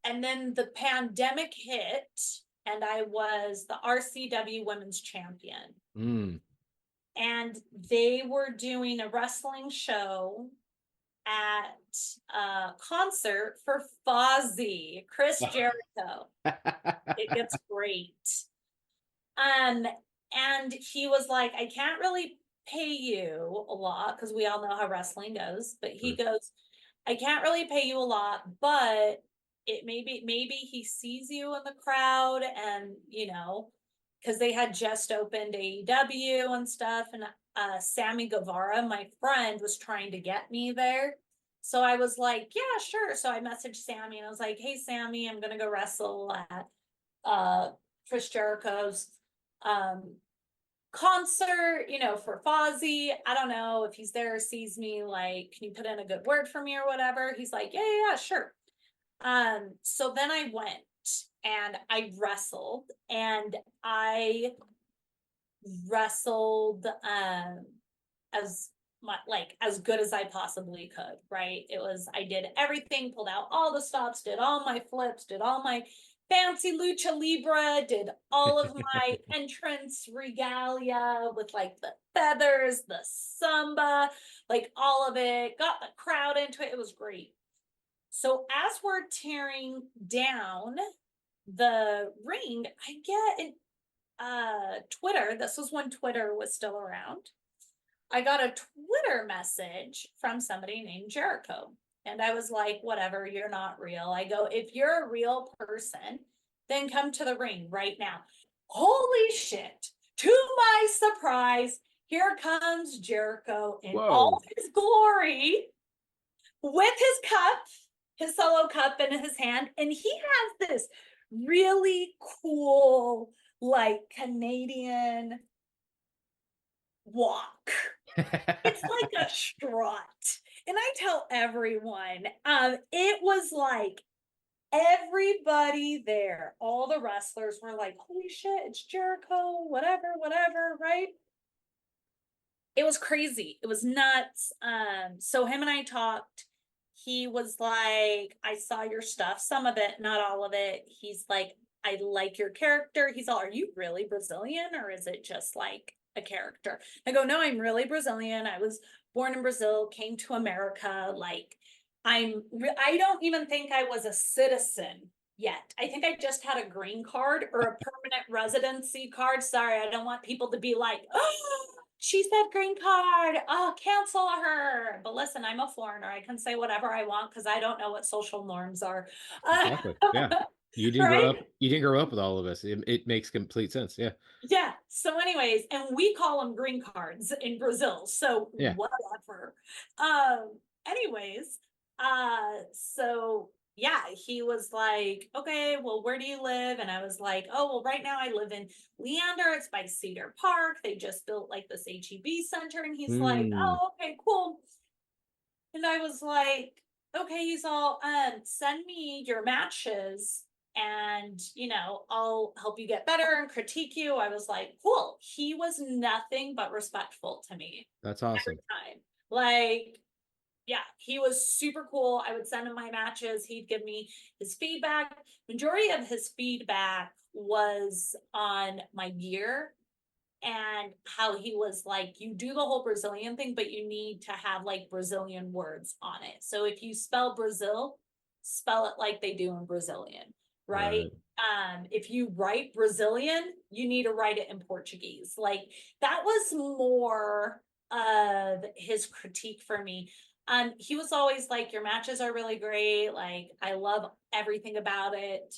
and then the pandemic hit, and I was the RCW Women's Champion. Mm. And they were doing a wrestling show at a concert for Fozzy, Chris Jericho. It gets great. Um, and he was like, I can't really pay you a lot because we all know how wrestling goes, but he Sure. goes, I can't really pay you a lot, but it maybe he sees you in the crowd and because they had just opened AEW and stuff, and Sammy Guevara, my friend, was trying to get me there. So I was like, yeah, sure. So I messaged Sammy and I was like, hey Sammy, I'm gonna go wrestle at uh Chris Jericho's um concert, for Fozzy. I don't know if he's there or sees me, like, can you put in a good word for me or whatever? He's like, yeah, sure. So then I went and I wrestled, and I wrestled as as good as I possibly could, right? I did everything, pulled out all the stops, did all my flips, did all my fancy lucha libre, did all of my entrance regalia with like the feathers, the samba, like all of it, got the crowd into it. It was great. So as we're tearing down the ring, I get Twitter. This was when Twitter was still around. I got a Twitter message from somebody named Jericho. And I was like, whatever, you're not real. I go, if you're a real person, then come to the ring right now. Holy shit. To my surprise, here comes Jericho in all Whoa. his glory with his cup, his solo cup in his hand. And he has this really cool, like Canadian walk. It's like a strut. And I tell everyone, it was like everybody there, all the wrestlers were like, holy shit, it's Jericho, whatever, right? It was crazy. It was nuts. So him and I talked. He was like, I saw your stuff, some of it, not all of it. He's like, I like your character. He's all, are you really Brazilian or is it just like a character? I go, no, I'm really Brazilian. I was born in Brazil, came to America. Like, I don't even think I was a citizen yet. I think I just had a green card or a permanent residency card. Sorry, I don't want people to be like, oh, she said green card. Oh, cancel her. But listen, I'm a foreigner. I can say whatever I want because I don't know what social norms are. Exactly. Yeah. Right? You didn't grow up with all of us. It makes complete sense. Yeah. Yeah. So, anyways, and we call them green cards in Brazil. So Yeah. whatever. Anyways, so yeah, he was like, okay, well, where do you live? And I was like, oh, well, right now I live in Leander. It's by Cedar Park. They just built like this HEB center. And he's like, Hmm. oh, okay, cool. And I was like, okay, he's all, send me your matches and, I'll help you get better and critique you. I was like, cool. He was nothing but respectful to me That's every awesome. time. Like, yeah, he was super cool. I would send him my matches. He'd give me his feedback. Majority of his feedback was on my gear and how he was like, you do the whole Brazilian thing, but you need to have like Brazilian words on it. So if you spell Brazil, spell it like they do in Brazilian, right? Right. If you write Brazilian, you need to write it in Portuguese. Like that was more of his critique for me. He was always like, your matches are really great. Like, I love everything about it.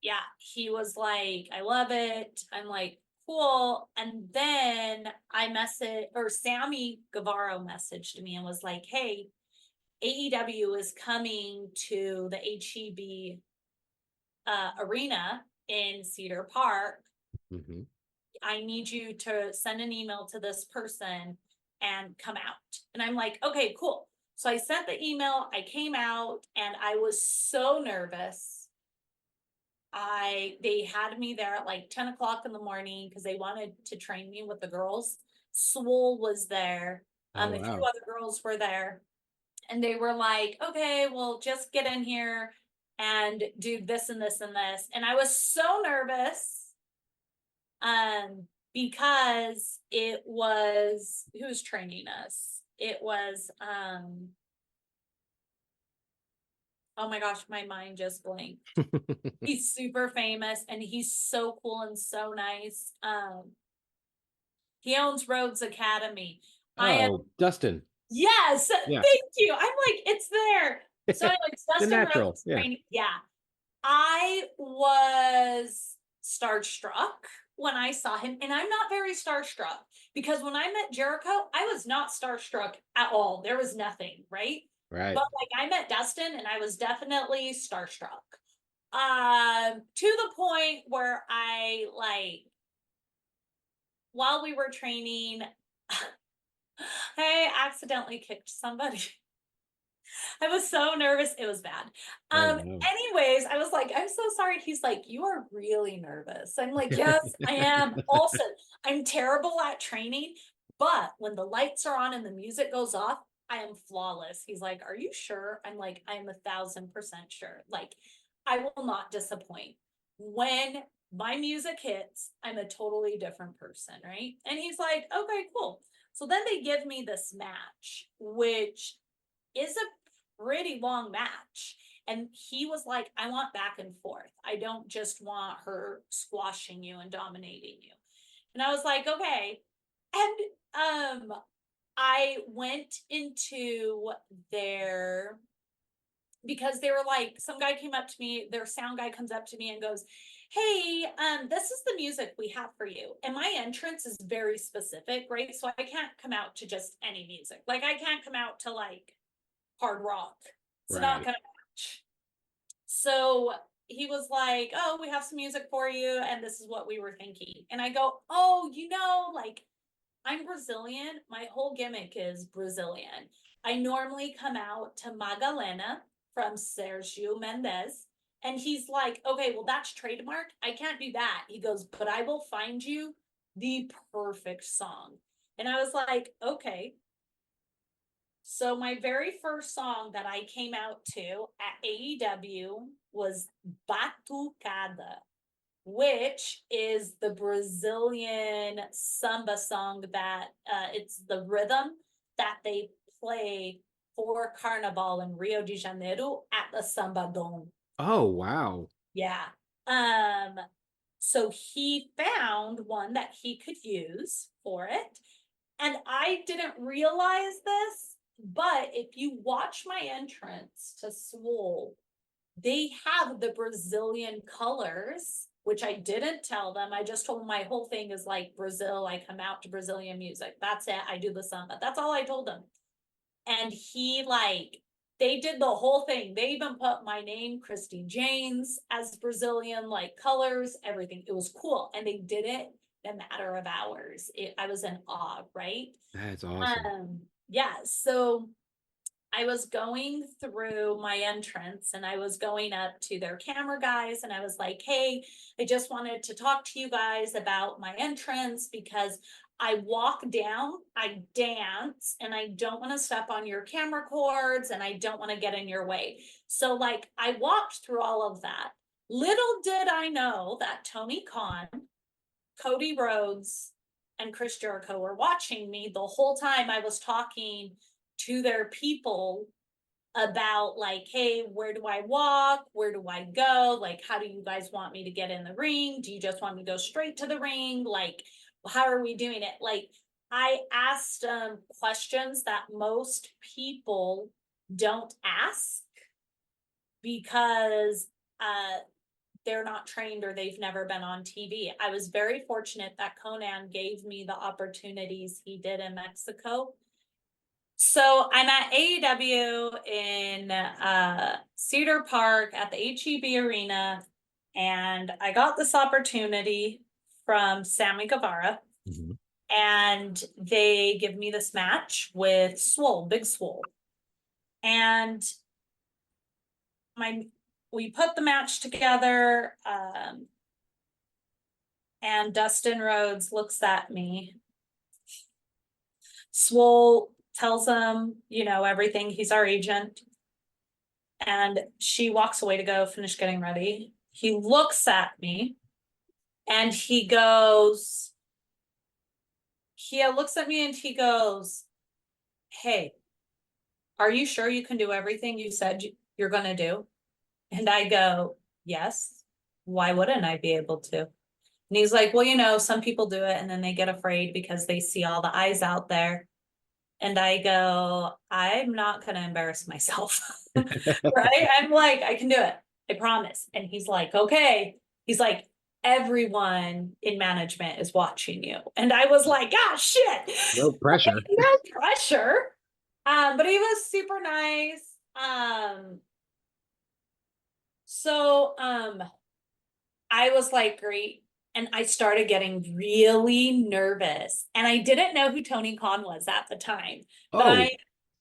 Yeah, he was like, I love it. I'm like, cool. And then I messaged, or Sammy Guevara messaged me and was like, hey, AEW is coming to the HEB arena in Cedar Park. Hmm. I need you to send an email to this person and come out. And I'm like, okay, cool. So I sent the email, I came out, and I was so nervous. They had me there at like 10 o'clock in the morning because they wanted to train me with the girls. Swole was there. Oh A few wow. other girls were there. And they were like, okay, well, just get in here and do this and this and this. And I was so nervous because it was who was training us? It was oh my gosh, my mind just blinked. He's super famous and he's so cool and so nice. He owns Rhodes Academy. I am Oh, Dustin. yes, Yeah. thank you. I'm like, it's there. So anyways, The Dustin natural. Rhodes Yeah. training. Yeah. I was starstruck when I saw him, and I'm not very starstruck because when I met Jericho, I was not starstruck at all. There was nothing, right? Right. But like I met Dustin and I was definitely starstruck. To the point where I like while we were training, I accidentally kicked somebody. I was so nervous. It was bad. Oh, no. Anyways, I was like, I'm so sorry. He's like, you are really nervous. I'm like, yes, I am. Also, I'm terrible at training, but when the lights are on and the music goes off, I am flawless. He's like, are you sure? I'm like, I'm 1,000% sure. Like, I will not disappoint. When my music hits, I'm a totally different person, right? And he's like, okay, cool. So then they give me this match, which is a pretty long match. And he was like, I want back and forth. I don't just want her squashing you and dominating you. And I was like, okay. And I went into their because they were like, some guy came up to me, their sound guy comes up to me and goes, hey, this is the music we have for you. And my entrance is very specific, right? So I can't come out to just any music. Like I can't come out to like hard rock. It's not Right. gonna match. So he was like, oh, we have some music for you, and this is what we were thinking. And I go, oh, like I'm Brazilian. My whole gimmick is Brazilian. I normally come out to Magalena from Sergio Mendes. And he's like, okay, well, that's trademark. I can't do that. He goes, but I will find you the perfect song. And I was like, okay. So my very first song that I came out to at AEW was Batucada, which is the Brazilian samba song that it's the rhythm that they play for Carnival in Rio de Janeiro at the Samba Dome. Oh, wow. Yeah. Um, so he found one that he could use for it. And I didn't realize this, but if you watch my entrance to Swole, they have the Brazilian colors, which I didn't tell them. I just told them my whole thing is like Brazil. I come out to Brazilian music. That's it. I do the samba. That's all I told them. And he like, they did the whole thing. They even put my name, Christi Jaynes, as Brazilian like colors, everything. It was cool. And they did it in a matter of hours. I was in awe, right? That's awesome. Yeah. So I was going through my entrance and I was going up to their camera guys and I was like, hey, I just wanted to talk to you guys about my entrance because I walk down, I dance, and I don't want to step on your camera cords and I don't want to get in your way. So, like, I walked through all of that. Little did I know that Tony Khan, Cody Rhodes, and Chris Jericho were watching me the whole time I was talking to their people about like, hey, where do I walk? Where do I go? Like, how do you guys want me to get in the ring? Do you just want me to go straight to the ring? Like, how are we doing it? Like, I asked questions that most people don't ask because they're not trained or they've never been on TV. I was very fortunate that Conan gave me the opportunities he did in Mexico. So I'm at AEW in Cedar Park at the HEB Arena, and I got this opportunity from Sammy Guevara, Mhm. and they give me this match with Swole, Big Swole, and my we put the match together, and Dustin Rhodes looks at me. Swole tells him, everything. He's our agent. And she walks away to go finish getting ready. He looks at me and he looks at me and he goes, "Hey, are you sure you can do everything you said you're going to do?" And I go, "Yes. Why wouldn't I be able to?" And he's like, "Well, some people do it and then they get afraid because they see all the eyes out there." And I go, "I'm not going to embarrass myself." Right? I'm like, "I can do it. I promise." And he's like, "Okay." He's like, "Everyone in management is watching you." And I was like, "Ah, shit." No pressure. No pressure. But he was super nice. So I was like, "Great." And I started getting really nervous. And I didn't know who Tony Khan was at the time. But Oh,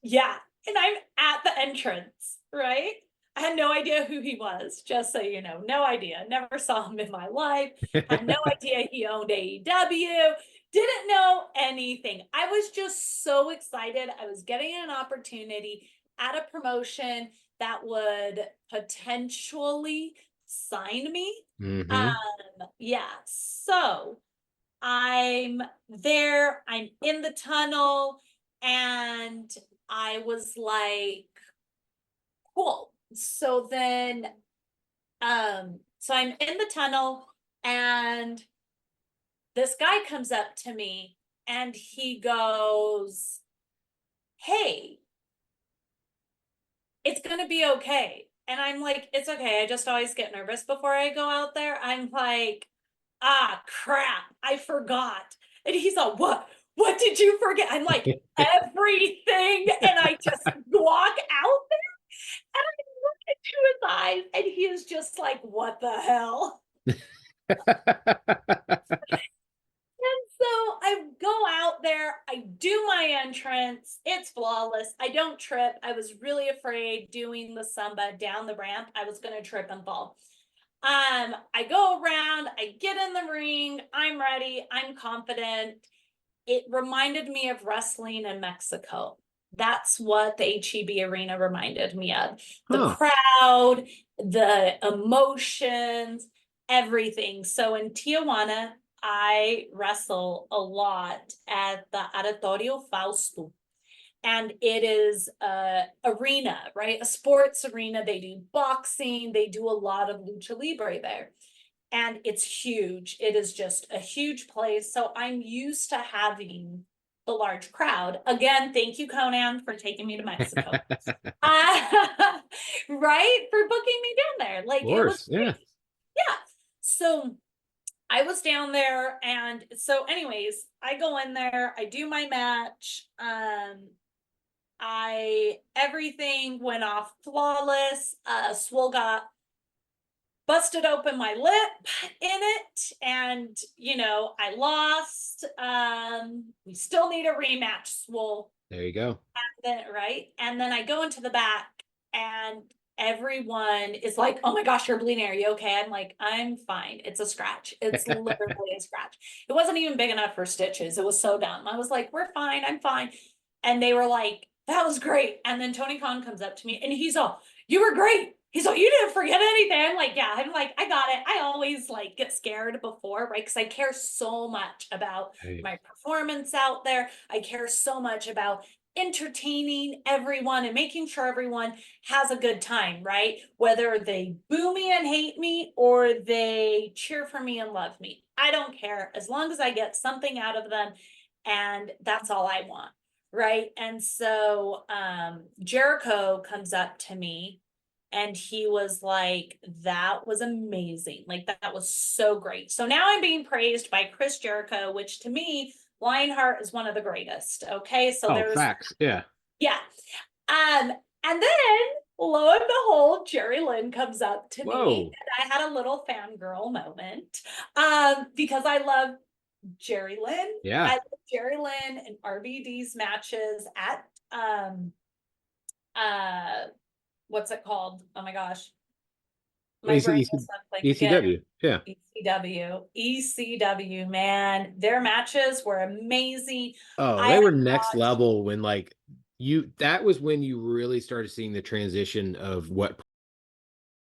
yeah. And I'm at the entrance, right? I had no idea who he was, just so you know. No idea. Never saw him in my life. Had no idea he owned AEW. Didn't know anything. I was just so excited. I was getting an opportunity at a promotion that would potentially sign me. mm-hmm. Yeah. So I'm there, I'm in the tunnel, and I was like, cool. So I'm in the tunnel, and this guy comes up to me and he goes, "Hey, it's gonna be okay." And I'm like, "It's okay. I just always get nervous before I go out there." I'm like, "Ah, crap, I forgot." And he's like, "What did you forget?" I'm like, "Everything." And I just walk out there and I look into his eyes and he is just like, "What the hell?" And so I go out there, I do my entrance, it's flawless. I don't trip. I was really afraid doing the samba down the ramp. I was going to trip and fall. I go around, I get in the ring, I'm ready, I'm confident. It reminded me of wrestling in Mexico. That's what the HEB arena reminded me of. The Huh. crowd, the emotions, everything. So in Tijuana, I wrestle a lot at the Auditorio Fausto. And it is a arena, right? A sports arena. They do boxing, they do a lot of lucha libre there. And it's huge. It is just a huge place. So I'm used to having the large crowd. Again, thank you, Conan, for taking me to Mexico. Of Right? For booking me down there. Like, it was course. Yeah. great. Yeah. So I was down there. And so, anyways, I go in there, I do my match. Everything went off flawless. Swole got busted open my lip in it, and I lost. We still need a rematch, Swole. There you go. Right, and then I go into the back, and everyone is like, "Oh my gosh, you're bleeding, are you okay?" I'm like, "I'm fine, it's a scratch, it's literally a scratch." It wasn't even big enough for stitches. It was so dumb. I was like, "We're fine, I'm fine." And they were like, "That was great." And then Tony Khan comes up to me and he's all, "You were great." He's like, "You didn't forget anything." I'm like, "Yeah." I'm like, "I got it." I always like get scared before, right? Because I care so much about Hey. my performance out there. I care so much about entertaining everyone and making sure everyone has a good time, right? Whether they boo me and hate me or they cheer for me and love me. I don't care as long as I get something out of them, and that's all I want. Right. And so Jericho comes up to me and he was like, "That was amazing. Like, that was so great." So now I'm being praised by Chris Jericho, which to me, Lionheart is one of the greatest. Okay. So Oh, there's, facts. Yeah. yeah. And then lo and behold, Jerry Lynn comes up to me Whoa. and I had a little fangirl moment because I love Jerry Lynn. I Yeah. love Jerry Lynn and RVD's matches at uh what's it called? Oh my gosh. My brain is not playing again. ECW. Yeah. ECW, man, their matches were amazing. Oh, I they have were next watched level when like that was when you really started seeing the transition of what